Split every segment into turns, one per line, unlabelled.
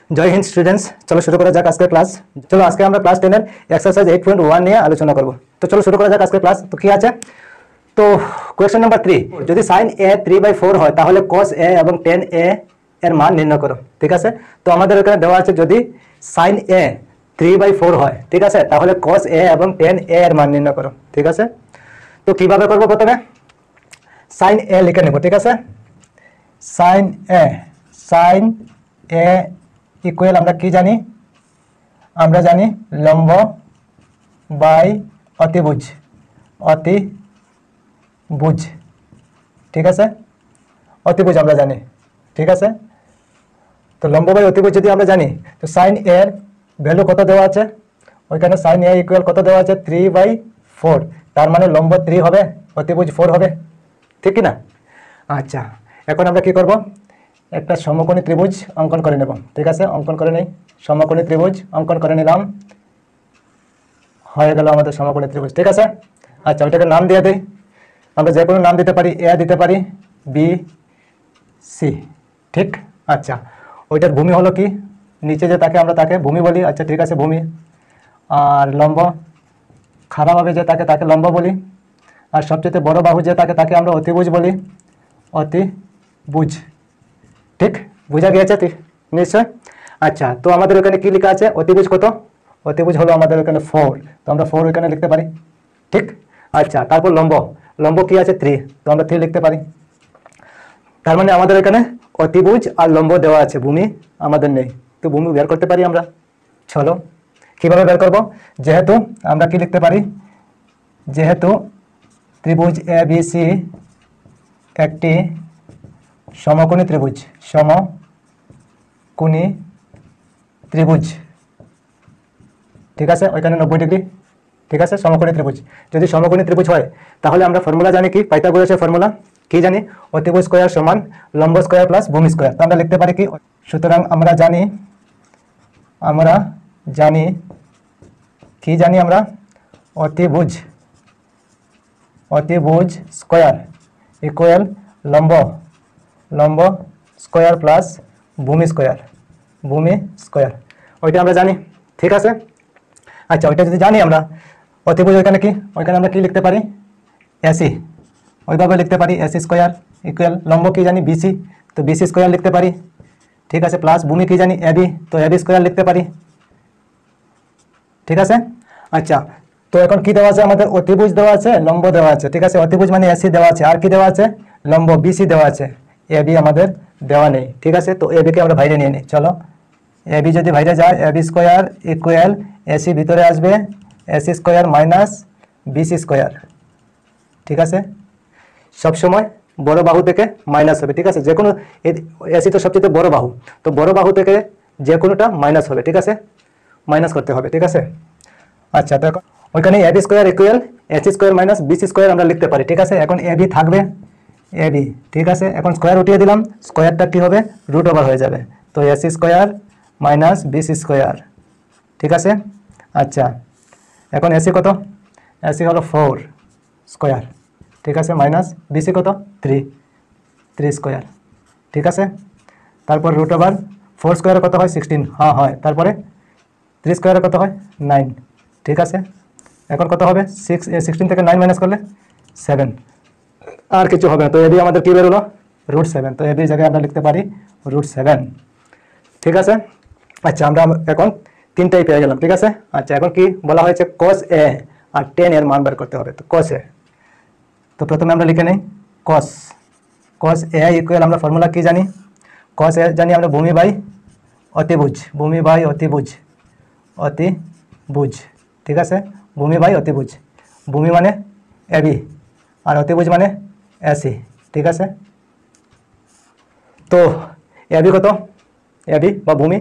জয় Hind students, চলো শুরু করা যাক আজকের ক্লাস। চলো আজকে আমরা ক্লাস 10 এর এক্সারসাইজ 8.1 নিয়ে আলোচনা করব। তো চলো শুরু করা যাক আজকের ক্লাস। তো কি আছে, তো কোয়েশ্চেন নাম্বার 3, যদি sin a 3/4 হয় তাহলে cos a এবং tan a এর মান নির্ণয় করো। ঠিক আছে, তো আমাদের এখানে দেওয়া আছে যদি sin a 3/4 হয়, ঠিক আছে, তাহলে cos a এবং tan a এর মান নির্ণয় করো। ঠিক আছে, তো কিভাবে করব, প্রথমে sin a লিখে নেব। ঠিক আছে, sin a ইকুয়াল আমরা কি জানি, আমরা জানি লম্ব বাই অতিভুজ, ঠিক আছে, অতিভুজ আমরা জানি। ঠিক আছে, তো লম্ব বাই অতিভুজ যদি আমরা জানি, তো sin a এর ভ্যালু কত দেওয়া আছে, ওইখানে sin a ইকুয়াল কত দেওয়া আছে 3/4, তার মানে লম্ব 3 হবে, অতিভুজ 4 হবে, ঠিক কি না? আচ্ছা, এখন আমরা কি করব, একটা সমকোণী ত্রিভুজ অঙ্কন করে নেব। ঠিক আছে, অঙ্কন করে নেই, সমকোণী ত্রিভুজ অঙ্কন করে নিলাম, হয়ে গেল আমাদের সমকোণী ত্রিভুজ। ঠিক আছে, আচ্ছা ওইটাকে নাম দিয়ে দিই, আমরা যে কোনো নাম দিতে পারি, এ দিতে পারি, বি, সি, ঠিক। আচ্ছা, ওইটার ভূমি হলো কি, নিচে যে তাকে আমরা তাকে ভূমি বলি। আচ্ছা ঠিক আছে, ভূমি। আর লম্ব খাড়াভাবে যে তাকে তাকে লম্ব বলি, আর সবচেয়ে বড় বাহু যে তাকে তাকে আমরা অতিভুজ বলি, অতিভুজ। ঠিক, বুঝা গিয়েছে নিশ্চয়? আচ্ছা, তো আমাদের ওখানে কি লেখা আছে, অতিভুজ কত, অতিভুজ হলো আমাদের ওখানে 4, তো আমরা 4 ওইখানে লিখতে পারি, ঠিক। আচ্ছা, তারপর লম্ব কি আছে 3, তো আমরা 3 লিখতে পারি। তার মানে আমাদের এখানে অতিভুজ আর লম্ব দেওয়া আছে, ভূমি আমাদের নেই, তো ভূমি বের করতে পারি আমরা। চলো কিভাবে বের করব, যেহেতু আমরা কি লিখতে পারি, যেহেতু ত্রিভুজ এ বি সি একটি সমকোণী ত্রিভুজ, সমকোণী ত্রিভুজ, ঠিক আছে, ওইখানে 90 ডিগ্রি, ঠিক আছে, সমকোণী ত্রিভুজ। যদি সমকোণী ত্রিভুজ হয় তাহলে আমরা ফর্মুলা জানি কি, পাইথাগোরাসের ফর্মুলা কি জানি, অতিভুজ স্কয়ার সমান লম্ব স্কয়ার প্লাস ভূমি স্কয়ার। তো আমরা লিখতে পারি কি, সুতরাং আমরা জানি কি জানি আমরা, অতিভুজ স্কয়ার ইকুয়াল লম্ব স্কয়ার প্লাস ভূমি স্কয়ার, ওইটা আমরা জানি। ঠিক আছে, আচ্ছা ওইটা যদি জানি আমরা, অতিভুজ ওইখানে কি, ওইখানে আমরা কি লিখতে পারি, এসি, ওইভাবে লিখতে পারি, এসি স্কয়ার ইকুয়াল লম্ব কি জানি বিসি, তো বিসি স্কয়ার লিখতে পারি, ঠিক আছে, প্লাস ভূমি কি জানি এবি, তো এবি স্কয়ার লিখতে পারি। ঠিক আছে, আচ্ছা তো এখন কি দেওয়া আছে আমাদের, অতিভুজ দেওয়া আছে, লম্ব দেওয়া আছে, ঠিক আছে, অতিভুজ মানে এসি দেওয়া আছে, আর কি দেওয়া আছে, লম্ব বিসি দেওয়া আছে, এবি আমাদের দেওয়া নেই। ঠিক আছে, তো এবিকে আমরা বাইরে নিয়ে নিই। চলো, এবি যদি বাইরে যায়, এবি স্কয়ার ইকুয়াল এসি ভিতরে আসবে, AC square minus BC square. ঠিক আছে, সবসময় বড় বাহু থেকে মাইনাস হবে। ঠিক আছে, যে কোনো, এসি তো সবচেয়ে বড় বাহু, তো বড় বাহু থেকে যে কোনোটা মাইনাস হবে। ঠিক আছে, মাইনাস করতে হবে। ঠিক আছে, আচ্ছা তো ওইখানে AB square equal AC square minus BC square আমরা লিখতে পারি। ঠিক আছে, এখন এবি থাকবে, এবি, ঠিক আছে, এখন স্কয়ার উঠিয়ে দিলাম, স্কয়ারটা কি হবে, রুট ওভার হয়ে যাবে, তো AC square minus BC square. ঠিক আছে, আচ্ছা এখন এসি কত, এসি হলো 4 স্কয়ার, ঠিক আছে, মাইনাস বিসি কত 3 স্কয়ার। ঠিক আছে, তারপর রুট ওভার 4 স্কয়ারে কত হয় 16, হ্যাঁ হয়, তারপরে 3 স্কয়ারে কত হয় 9। ঠিক আছে, এখন কত হবে 16 থেকে 9 মাইনাস করলে 7, আর কিছু হবে না, তো এবি আমাদের কি বেরোলো, √7, তো এবির জায়গায় আমরা লিখতে পারি √7। ঠিক আছে, আচ্ছা আমরা এখন তিনটাই পেয়ে গেলাম। ঠিক আছে, আচ্ছা এখন কি বলা হয়েছে, cos a আর tan এর মান বের করতে হবে। তো cos a, তো প্রথমে আমরা লিখে নেই cos a ইকুয়াল, আমরা ফর্মুলা কি জানি, cos a জানি আমরা ভূমি বাই অতিভুজ, ঠিক আছে, ভূমি বাই অতিভুজ, ভূমি মানে এবি আর অতিভুজ মানে এসি। ঠিক আছে, তো এবি কত, এবি বা ভূমি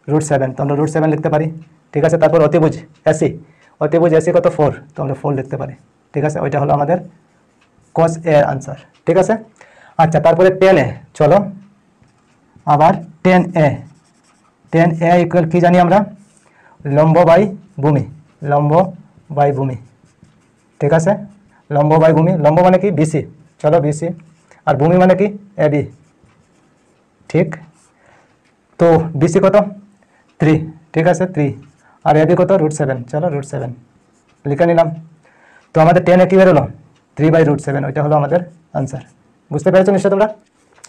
√7, তো আমরা √7 লিখতে পারি। ঠিক আছে, তারপর অতিভুজ এসি কত 4, তো আমরা 4 লিখতে পারি। ঠিক আছে, ওইটা হলো আমাদের cos a এর আনসার। ঠিক আছে, আচ্ছা তারপরে tan a, চলো আবার tan a ইকুয়াল কি জানি আমরা, লম্ব বাই ভূমি, ঠিক আছে, লম্ব বাই ভূমি, লম্ব মানে কি বিসি, চলো বিসি, আর ভূমি মানে কি এবি। ঠিক, তো বিসি কত, 3, ঠিক আছে 3, আর এবি কত √7, চলো √7 লিখে নিলাম। তো আমাদের 10 কি বেরোলো 3/√7, ওইটা হলো আমাদের আনসার। বুঝতে পেরেছো নিশ্চয় তোমরা?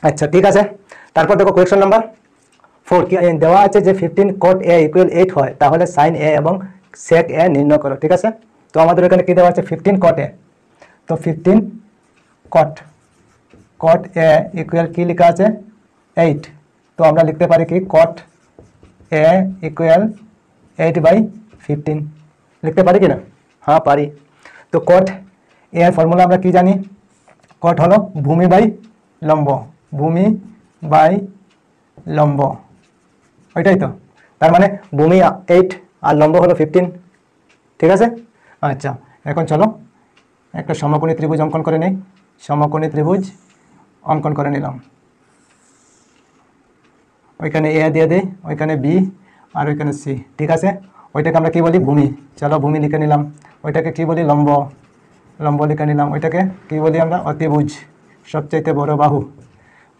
আচ্ছা ঠিক আছে, তারপর দেখো কোয়েশ্চন নাম্বার 4 কি দেওয়া আছে যে 15 cot a = 8 হয়, তাহলে sin a এবং sec a নির্ণয় করো। ঠিক আছে, তো আমাদের এখানে কি দেওয়া আছে 15 cot a, তো 15 cot a = কি লেখা আছে 8, তো আমরা লিখতে পারি কি cot a = 8/15 লিখতে পারি কি না? হ্যাঁ পারি। তো cot a এর ফর্মুলা আমরা কি জানি, cot হলো ভূমি বাই লম্ব, ভূমি বাই লম্ব, ওইটাই তো। তার মানে ভূমি 8 আর লম্ব হলো 15, ঠিক আছে। আচ্ছা এখন চলো একটা সমকোণী ত্রিভুজ অঙ্কন করে নেই। সমকোণী ত্রিভুজ অঙ্কন করে নিলাম। ওইখানে এ দিয়ে দিই, ওইখানে বি আর ওইখানে সি, ঠিক আছে। ওইটাকে আমরা কি বলি ভূমি, চলো ভূমি লিখে নিলাম। ওইটাকে কি বলি লম্ব, লম্ব লিখে নিলাম। ওইটাকে কি বলি আমরা অতিভুজ, সবচাইতে বড় বাহু,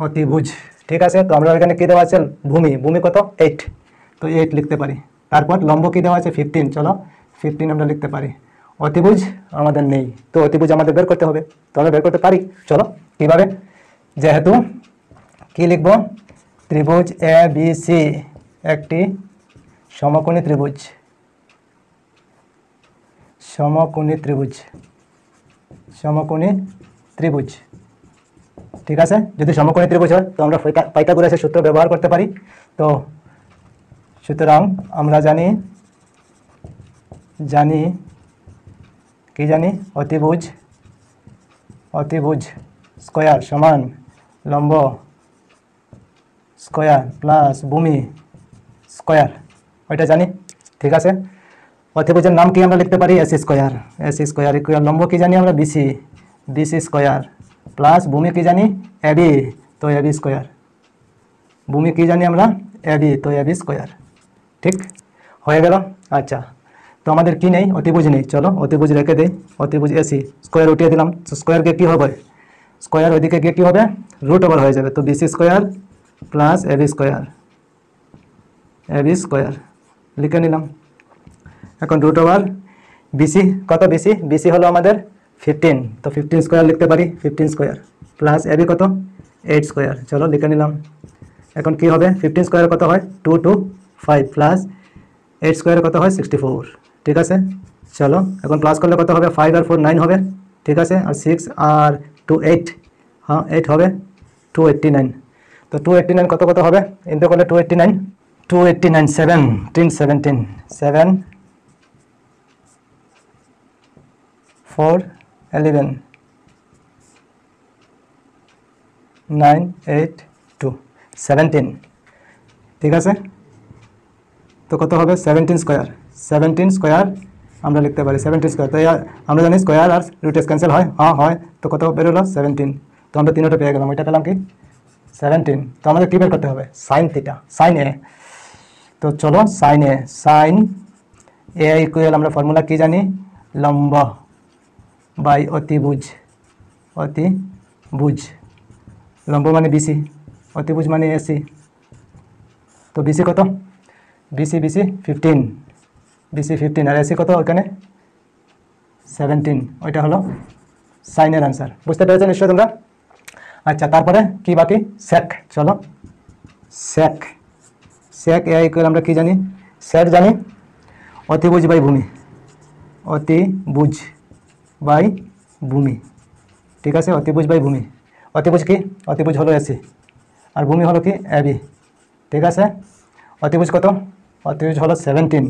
অতিভুজ, ঠিক আছে। তো আমরা ওইখানে কী দেওয়া আছে ভূমি, ভূমি কত 8, তো 8 লিখতে পারি। তারপর লম্ব কী দেওয়া আছে 15, চলো 15 আমরা লিখতে পারি। অতিভুজ আমাদের নেই, তো অতিভুজ আমাদের বের করতে হবে, তো আমরা বের করতে পারি। চলো কীভাবে, যেহেতু কি লিখব ত্রিভুজ এ বি সি একটি সমকোণী ত্রিভুজ, সমকোণী ত্রিভুজ, সমকোণী ত্রিভুজ, ঠিক আছে। যদি সমকোণী ত্রিভুজ হয় তো আমরা পাইথাগোরাসের সূত্র ব্যবহার করতে পারি। তো সুতরাং আমরা জানি কি জানি অতিভুজ, অতিভুজ স্কয়ার সমান লম্ব স্কয়ার প্লাস ভূমি স্কয়ার, ওইটা জানি, ঠিক আছে। অতিভুজের নাম কি আমরা লিখতে পারি AC square, AC square equal লম্ব কি জানি আমরা বিসি, বিসি স্কয়ার প্লাস ভূমি কি জানি এবি, তো এবি স্কয়ার, ভূমি কি জানি আমরা এবি, তো এবি স্কয়ার, ঠিক হয়ে গেল। আচ্ছা তো আমাদের কি নেই, অতিভুজ নেই, চলো অতিভুজ রেখে দেই। অতিভুজ এসি স্কয়ার উঠিয়ে দিলাম, স্কয়ার গিয়ে কী হবে, স্কয়ার ওইদিকে গিয়ে কী হবে √ওভার হয়ে যাবে, তো BC square plus AB square, AB square লিখে নিলাম। এখন √ওভার বিসি কত, বিসি বিসি হলো আমাদের 15, তো 15 স্কয়ার লিখতে পারি, 15 স্কয়ার প্লাস এবি কত 8 স্কয়ার, চলো লিখে নিলাম। এখন কি হবে 15 স্কয়ার কত হয় 2 2 5 প্লাস 8 স্কয়ার কত হয় 64, ঠিক আছে। চলো এখন প্লাস করলে কত হবে 5 আর 4 9 হবে, ঠিক আছে। আর 6 আর 2 8, হ্যাঁ 8 হবে 289, তো 289 কত কত হবে ইনটু করলে 289 17 7 4 11 9 8 2 17, ঠিক আছে। তো কত হবে 17 স্কয়ার, 17 স্কয়ার আমরা লিখতে পারি 17 স্কয়ার, তো আমরা জানি স্কয়ার আর রুটেস ক্যান্সেল হয়, হ্যাঁ হয়, তো কত বেরোলো 17, তো আমরা তিনটা পেয়ে গেলাম। ওইটা পেলাম কি 17, তো আমাদের কী বের করতে হবে সাইন থিটা, সাইন এ, তো চলো সাইন এ, সাইন এ ইকুয়াল আমরা ফর্মুলা কি জানি লম্ব বাই অতিভুজ, অতিভুজ, লম্ব মানে বিসি, অতিভুজ মানে এসি, তো বিসি কত বিসি 15, বিসি 15 আর এসি কত ওখানে 17, ওইটা হলো সাইনের আনসার। বুঝতে পেরেছো নিশ্চয় তোমরা? আচ্ছা তারপরে কি বাকি সেক, চলো সেক, সেক এ ইকুয়াল আমরা কি জানি সেক জানি অতিভুজ বাই ভূমি, অতিভুজ বাই ভূমি, ঠিক আছে। অতিভুজ বাই ভূমি, অতিভুজ কি অতিভুজ হলো এসি আর ভূমি হলো কি এবি, ঠিক আছে। অতিভুজ কত, অতিভুজ হলো 17,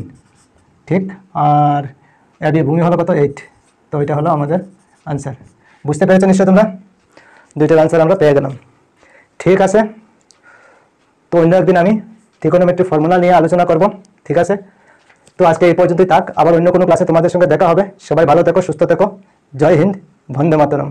ঠিক, আর এবি ভূমি হলো কত 8, তো এটা হলো আমাদের আনসার। বুঝতে পেরেছো নিশ্চয় তোমরা? দুইটার আনসার আমরা পেয়ে গেলাম, ঠিক আছে। তো অন্য একদিন আমি ট্রিগোনোমেট্রি ফর্মুলা নিয়ে আলোচনা করব, ঠিক আছে। তো আজকে এই পর্যন্তই থাক, আবার অন্য কোনো ক্লাসে তোমাদের সঙ্গে দেখা হবে। সবাই ভালো থেকো, সুস্থ থেকো, জয় হিন্দ, বন্দে মাতরম।